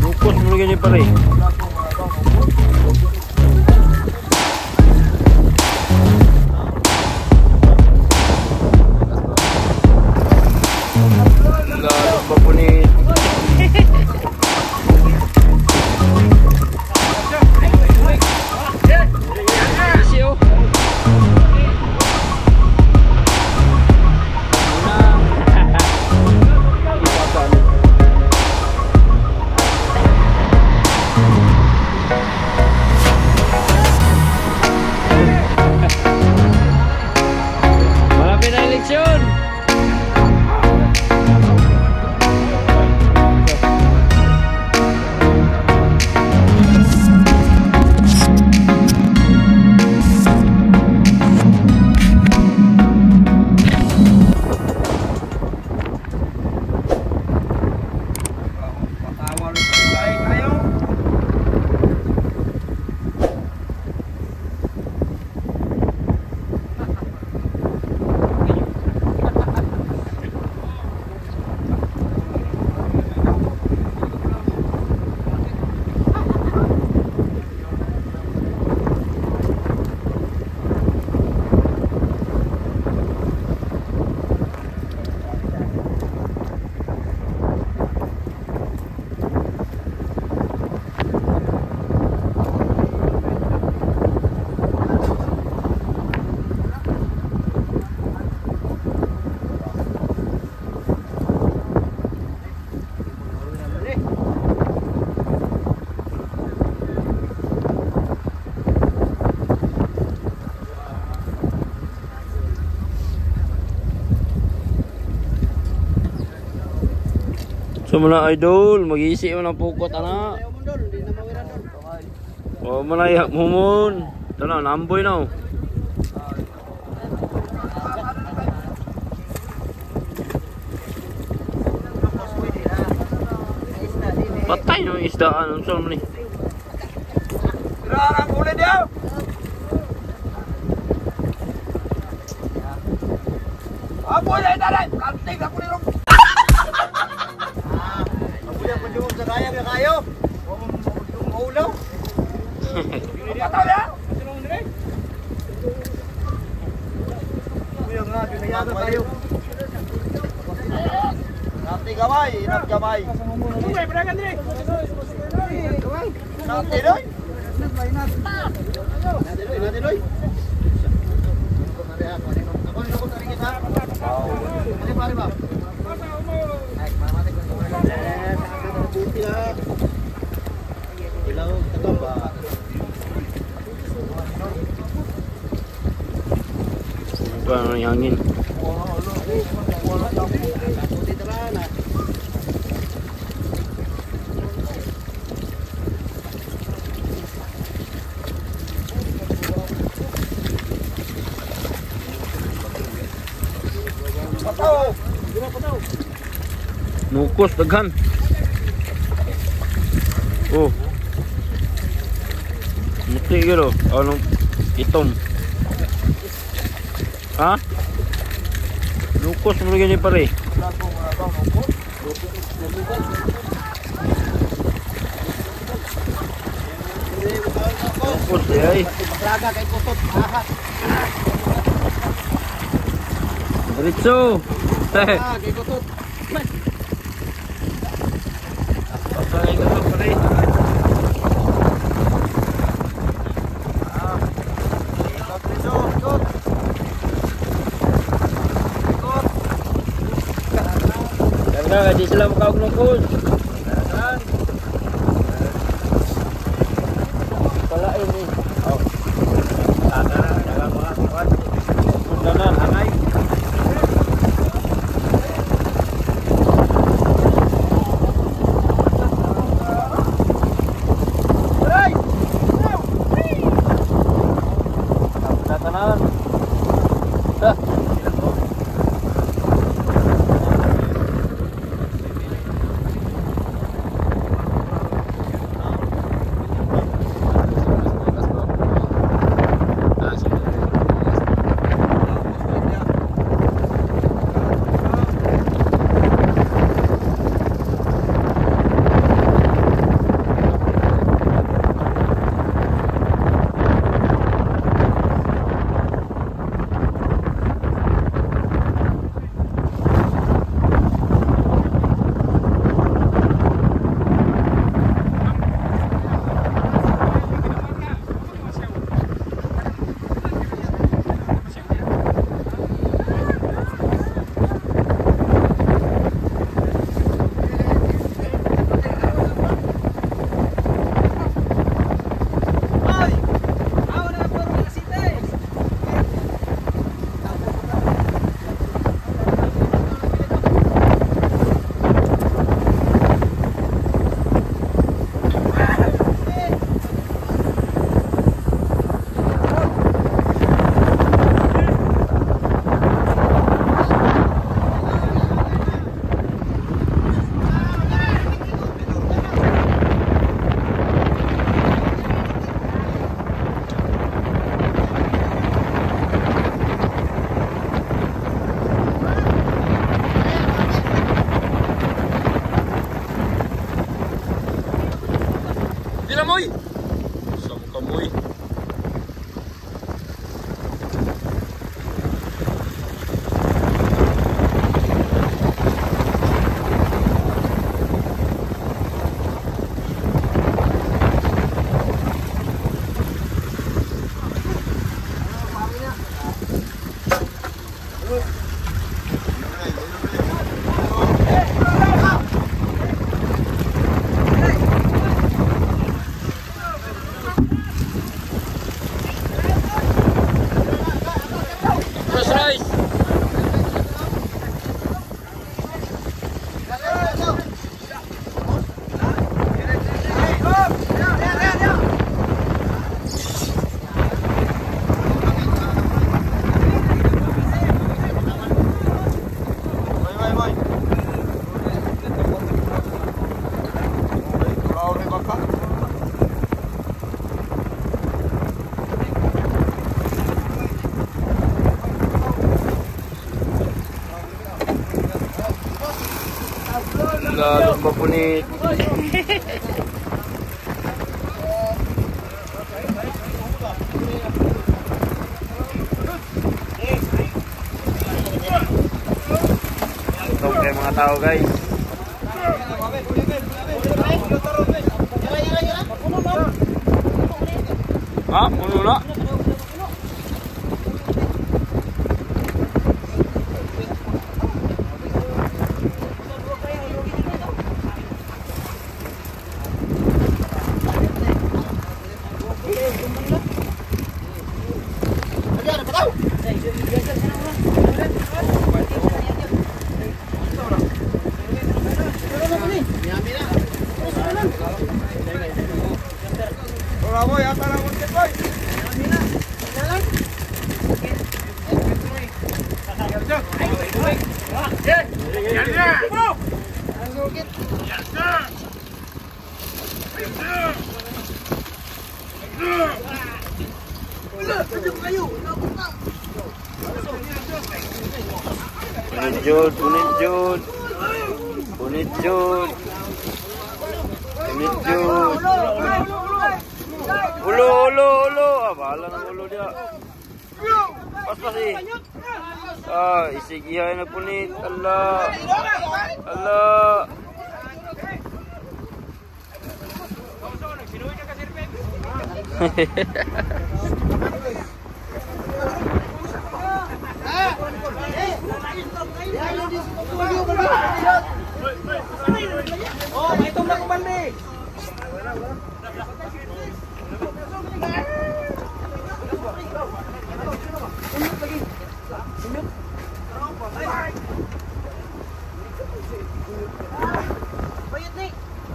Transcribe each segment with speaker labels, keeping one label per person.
Speaker 1: Lukos mo ganyan pare. So muna idol, mag-iisi mo ng pukot ana. O manayak mo mon. Ito na, namboy na. Patay no isdaan. Ano sa mo ni?
Speaker 2: Rarang ulit dia. Apo na dalan, kanting ako ni Rom. Sa kaya na kayo. Maulaw. Pataw ya. Kuya nga, pinayado tayo. Nanti gamay, inap gamay. Kuya, peragan dire. Nanti doy. Nanti doy. Ako ni ko tarik kita. Ini pare ba. Ilaw katamba.
Speaker 1: Ano yung hangin? Nukos daghan. Oh. Muti gitu. Anong itom? Ha? Nukos mo ganyan pare. Nukos ay.
Speaker 2: Magraga kay putot.
Speaker 1: Diretso.
Speaker 2: Kay putot.
Speaker 1: Pasay ka pare. Di sila makaugnog-ugnog. Pala ini. Oh. Dagang mga kuwan. Sundanan angay. Tatanan. Galos mapunit. Ito kayo mga tao guys. Ha? Puno na? Punit jud, punit jud. Punit jud. Punit jud. Ulo, ulo, ulo. Ah, bahala ng ulo dia. Pas eh. Ah, isigihay na punit. Allah. Allah.
Speaker 2: Oh, may tumbak ko balde.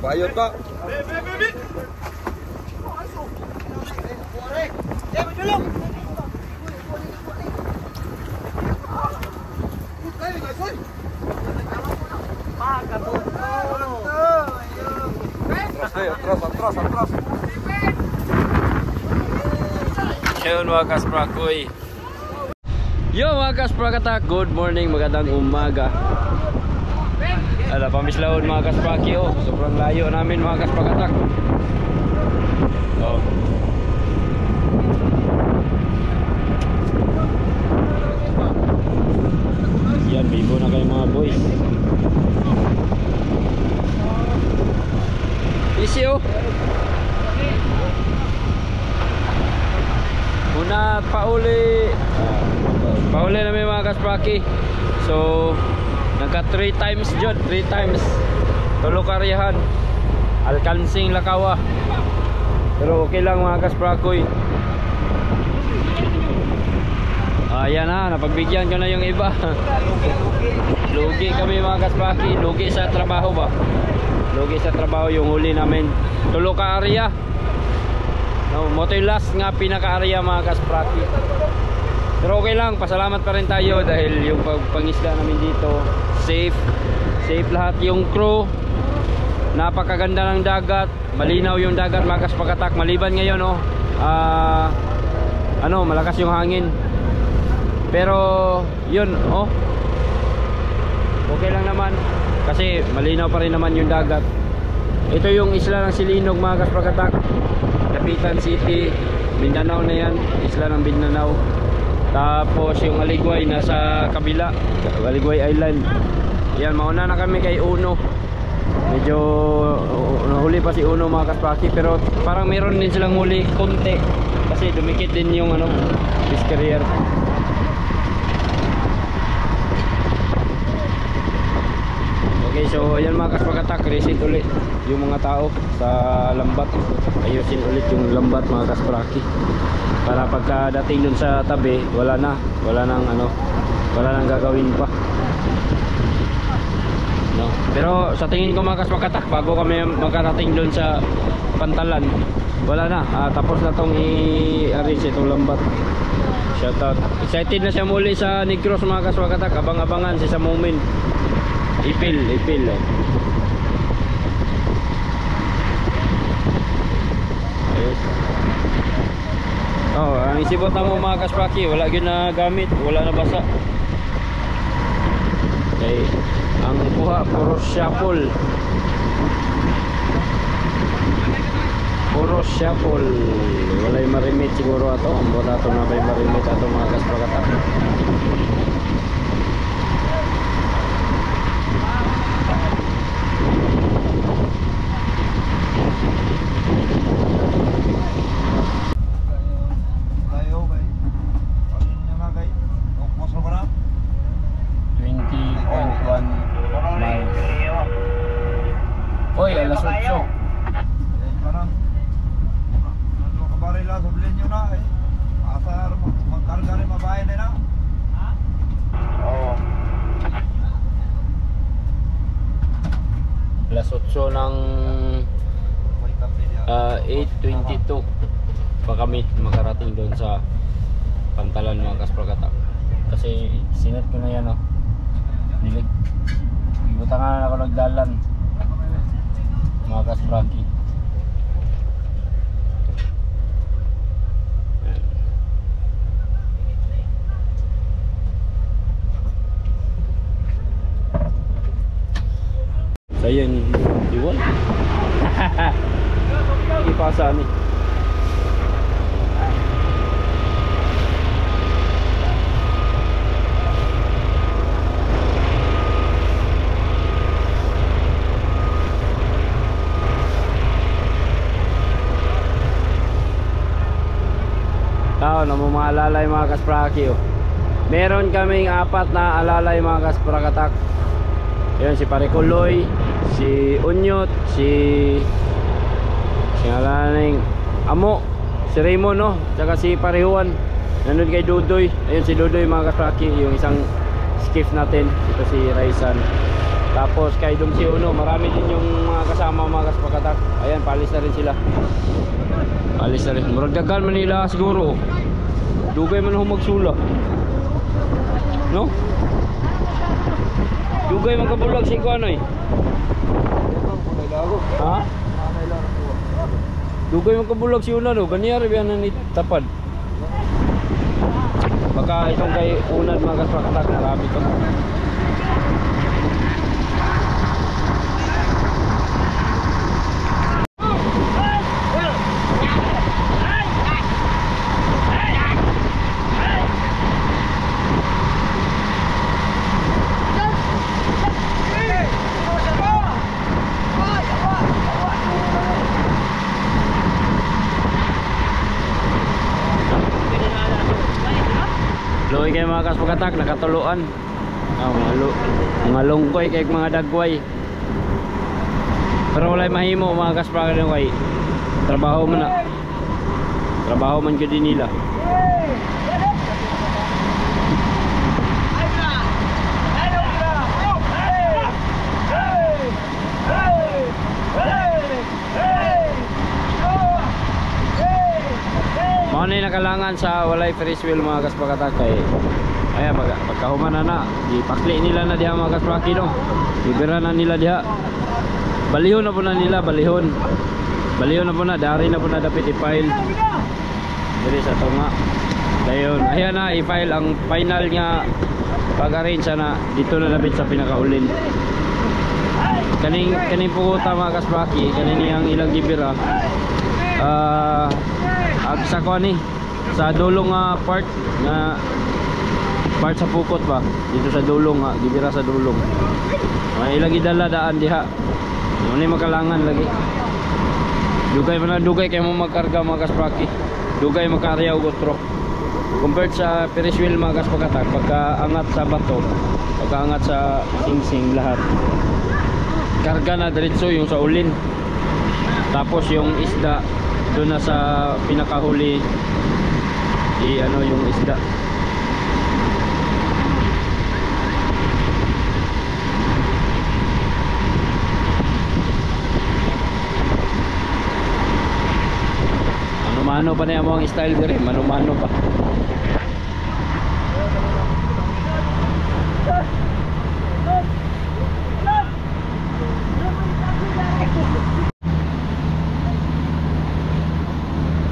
Speaker 3: Bayot pak. Atras.
Speaker 1: Yun mga kasprakoy. Yo mga kasprakatak, good morning, magandang umaga. Ala, pamislahon mga kaspraki. Oh, sobrang layo namin mga kasprakatak. Oh. Yan, bibo na kayo mga boys. Easy oh. Una pauli. Pauli na may mga kaspraki. So nagka 3 times jud, 3 times. Tulo karyahan. Alkansing Lakawa. Pero okay lang mga kasprakoy. Ayan na, napagbigyan ko na yung iba. Lugi kami mga kaspraki, lugi sa trabaho ba? Lugi sa trabaho yung huli namin. Tulo ka area. No, mo to yung last nga pinaka-area mga kaspraki. Pero okay lang, pasalamat pa rin tayo dahil yung pangisda namin dito safe. Safe lahat yung crew. Napakaganda ng dagat, malinaw yung dagat mga kaspakatak. Maliban ngayon oh, malakas yung hangin. Pero yun oh, okay lang naman kasi malinaw pa rin naman yung dagat. Ito yung isla ng Silinog mga kaspakatak, Kapitan City, Mindanao na yan, isla ng Mindanao. Tapos yung Aligway nasa kabila, Aligway Island. Yan, mauna na kami kay Uno. Medyo nahuli pa si Uno mga kaspaki, pero parang meron din silang huli konti kasi dumikit din yung fish carrier. Okay, so ayan mga kaspakatak, reset ulit yung mga tao sa lambat. Ayusin ulit yung lambat mga kaspraki para pagkadating dun sa tabi wala nang gagawin pa, no? Pero sa tingin ko mga kaspakatak, bago kami magkarating dun sa pantalan wala na, tapos na tong i-arrange itong lambat. Shoutout, excited na siya muli sa Negros mga kaspakatak. Abang-abangan si sa moment ipil oh. Oh, ang isipot na mo mga kaspaki, wala gyud na gamit, wala na basa. Okay, ang kuha, puro shuffle. Puro shuffle. Walay marimit siguro ato. Wala ato na may marimit ato mga kaspakatak. Oy, alas 8.
Speaker 2: Parang kabaril lang sa bilin nyo na eh. Asar magkarga rin mabayan na. Oo.
Speaker 1: Alas 8 ng 8:22 pa kami makarating doon sa Pantalan mga kaspakatak. Kasi sinet ko na yan, oh. Ibutangan ako nagdalan mga kaspraki. Sayang iwan. Ipasa ni. Tao na mga alalay mga kaspraki, oh. Meron kaming 4 na alalay mga kaspakatak. Yun si Parikuloy, si Unyot, si alaning Amo, si Raymond, no? Tsaka si Parihuan. Nandun kay Dudoy. Ayun si Dudoy mga kaspraki, yung isang skiff natin. Ito si Raisan. Tapos kay Dum si Uno, marami din yung mga kasama mga kaspakatak. Ayan, palis na rin sila. Palis na rin. Muragdagan Manila siguro. Dugay man humagsula. No? Dugay man kabulag si Kuano eh. Ha? Dugay man kabulag si Una, no? Ganyan rin yan ni tapad. Baka itong kay Unad mga kaspakatak, marami to. Luoy kayo mga kaspakatak, nakatuluan. Mga lungkoy kay mga dagway. Pero walay mahimo mga kaspakatak kay trabaho man na. Trabaho man gyud nila. Ano yung nakalangan sa walay Ferris wheel mga kaspakatak kay ayan pagkahuman na ipakli nila na diha mga kaspaki, no? Ibira na nila diha, balihon na po na nila, balihon na po na, dari na po na dapat i-file dili sa tunga dayon. Ayan na i-file ang final nga pag-arrange na dito na dapat sa pinakaulin. Kaning puguta mga kaspaki, kaning ang ilang gibira sa kuani sa dulong part sa pukot ba dito sa dulong gibira sa dulong may ilagi dala daan diha ni makalangan lagi dugay kay mo magkarga mga kaspaki, dugay makarya og otro compared sa Ferris wheel mga kaspakatak. Pagkaangat sa bato, pagkaangat sa singsing lahat karga na diretso yung sa ulin, tapos yung isda doon na sa pinakahuli ano yung isda. Mano-mano pa na mo ang style dire, mano-mano pa.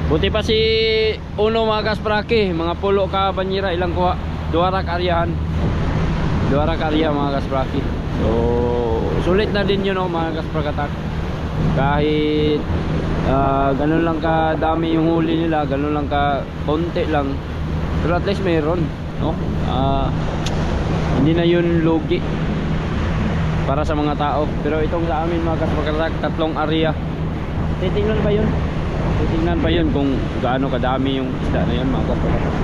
Speaker 1: Buti pa si Uno mga kaspraki, mga pulo ka banyera ilang kuha, duwara ka aryahan. Duara ka area mga kaspraki. So sulit na din yun, mga kasprakatak. Kahit ganun lang ka dami yung huli nila, ganun lang ka konti lang, pero at least mayroon, no? Hindi na yun lugi para sa mga tao. Pero itong sa amin mga kasprakatak, tatlong area. Titingnan pa yun. Titingnan pa yun kung gaano kadami yung isda na yun mga kasprakatak.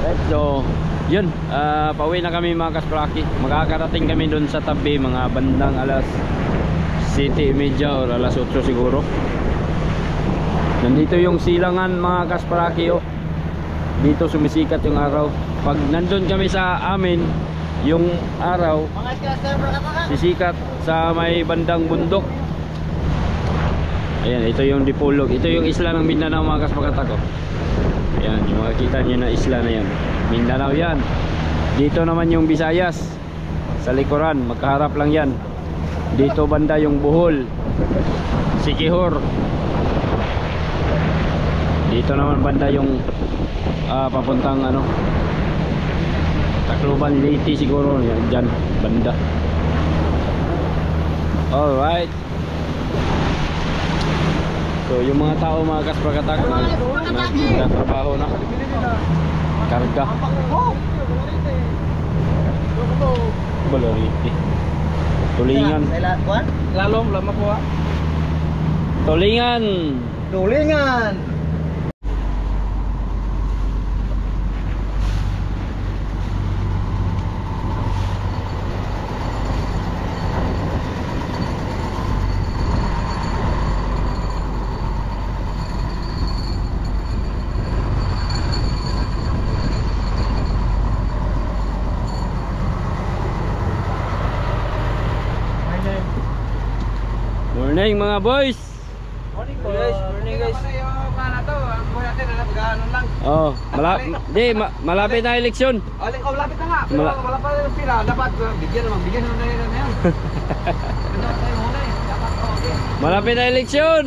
Speaker 1: Right, so yun, pauwi na kami mga kaspraki. Makakarating kami dun sa tabi mga bandang alas 7:30 or alas 8 siguro. Nandito yung silangan mga kaspraki, oh. Dito sumisikat yung araw. Pag nandun kami sa amin, yung araw sisikat sa may bandang bundok. Ayan, ito yung Dipolog. Ito yung isla ng Mindanao mga kasprakatak, oh. Ayan, yung makikita nyo na isla na yan, Mindanao yan. Dito naman yung Visayas sa likuran, magkaharap lang yan. Dito banda yung Bohol, Siquijor. Dito naman banda yung papuntang ano, Tacloban, Leyte siguro. Yan, dyan banda. Alright. So yung mga tao mga kasprakatak nagtatrabaho na, karga Balariti, tulingan,
Speaker 2: Lalom, lama po ha.
Speaker 1: tulingan.
Speaker 2: Tulingan.
Speaker 1: Morning mga boys.
Speaker 2: Morning guys, morning guys. Ano to? Ang buhay natin na nagano lang.
Speaker 1: Oh, malapit na eleksyon.
Speaker 2: Malapit na nga. Pero wala pa yung pila. Dapat bigyan naman na yan.
Speaker 1: Malapit na eleksyon.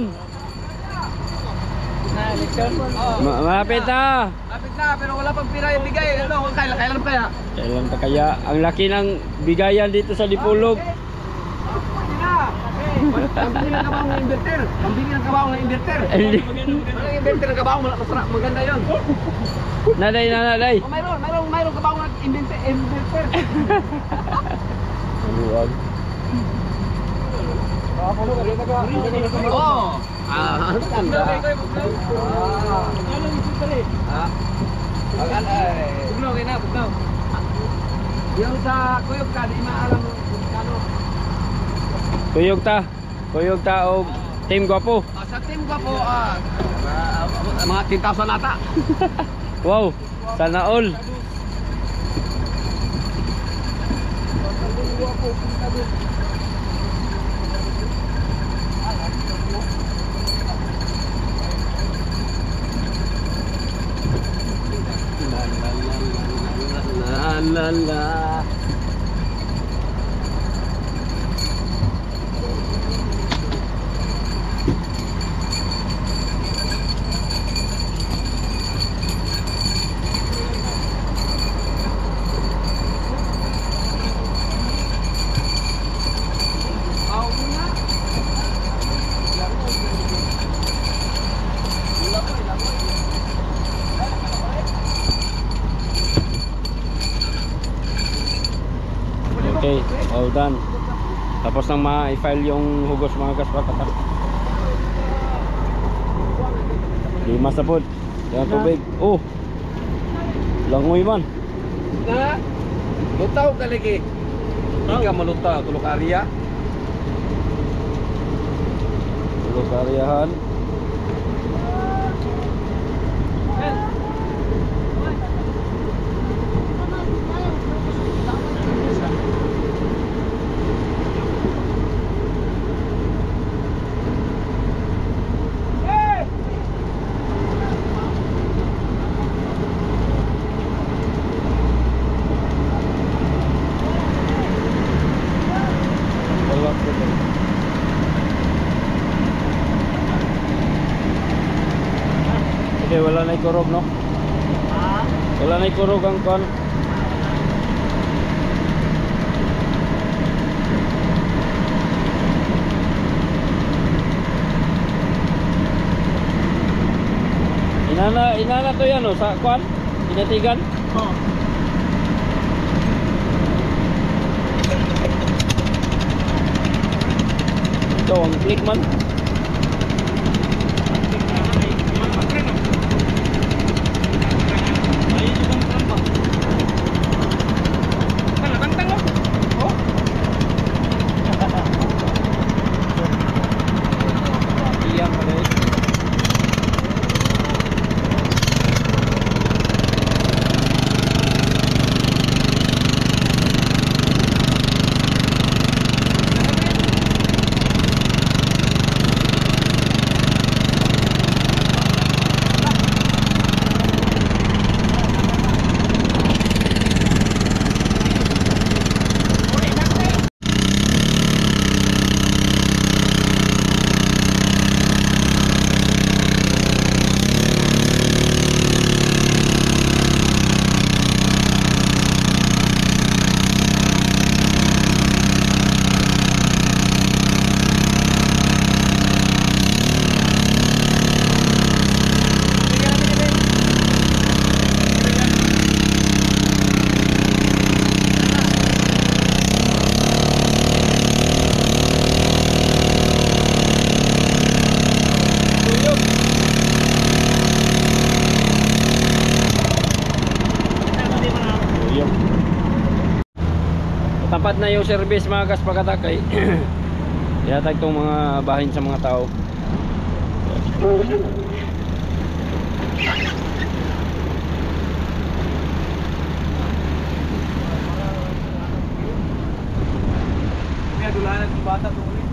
Speaker 1: Malapit na.
Speaker 2: Malapit na, pero wala pang pila yung bigay. Ano, kailan pa ya?
Speaker 1: Kailan pa kaya? Ang laki ng bigayan dito sa Dipolog.
Speaker 2: Pambili ng kabaong ng inverter. Pambili ng kabaong ng inverter. Ang inverter ng kabaong masarap, maganda yun.
Speaker 1: Naday.
Speaker 2: Mayroon kabaong ng inverter.
Speaker 1: Maluwag.
Speaker 2: Oo. Ganda. Bugnaw. Yung sa kuyog ka, di maalam kano.
Speaker 1: Kuyog ta og Team Guapo.
Speaker 2: Sa team ko po, mga 10,000 ata.
Speaker 1: Wow, sana all.
Speaker 2: La.
Speaker 1: Okay, all done. Tapos nang ma-file yung hugos mga kasprakatak. Limas na po. Yan tubig. Oh, langoy man.
Speaker 2: Na, lutaw ka lagi. Hindi ka malutaw, tulog area.
Speaker 1: Tulog karyahan. Okay, wala na ikurog, no? Wala Wala na ikurog ang kon. Inana to yan o, sa kwan? Inatigan?
Speaker 2: Oo.
Speaker 1: Ito ang click man. Iya pala eh. Tapat na yung service mga kaspakatakay. Ihatag itong mga bahin sa mga tao.
Speaker 2: Kaya dulanan ng bata ito ulit.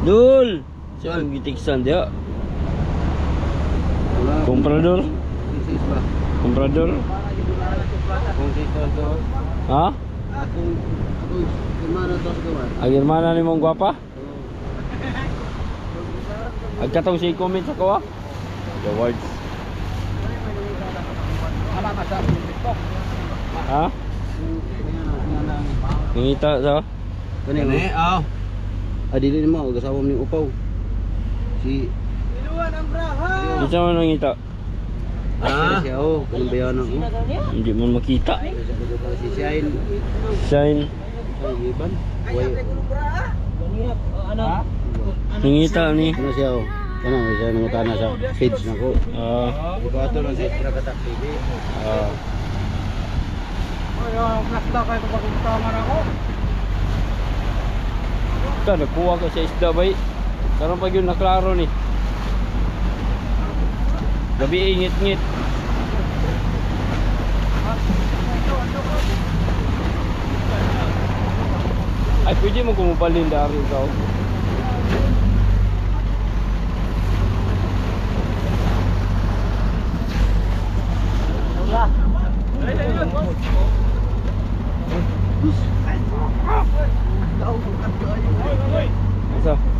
Speaker 1: Dul! Saan gitiksan dia? Comprador? Comprador? Ha? Ang hermana ni mong gwapa? Agkatong si comment sa kawa? The words. Ha? Ngita sa?
Speaker 2: Kani, aw.
Speaker 3: Adili mo, gasawa mo ni upaw. Si
Speaker 2: Iluwan ang braha.
Speaker 1: Isa man ngita.
Speaker 3: Ah, siya oh, kanang bayanan ko.
Speaker 1: Hindi mo makita.
Speaker 3: Si Shine,
Speaker 1: Shine.
Speaker 3: ay iban. Way.
Speaker 1: Ngita ni.
Speaker 3: Ano siya oh? Kanang siya nangutana sa page nako. Iko ato lang sa Krakatak TV.
Speaker 2: Ay, flashback kayo kapag kamera ko.
Speaker 1: Ito, nagkuha ka sa isda bay. Karon pag yun naklaro ni. Gabi ingit-ngit. Ay, pwede mo kumupalin dari ikaw. Asa?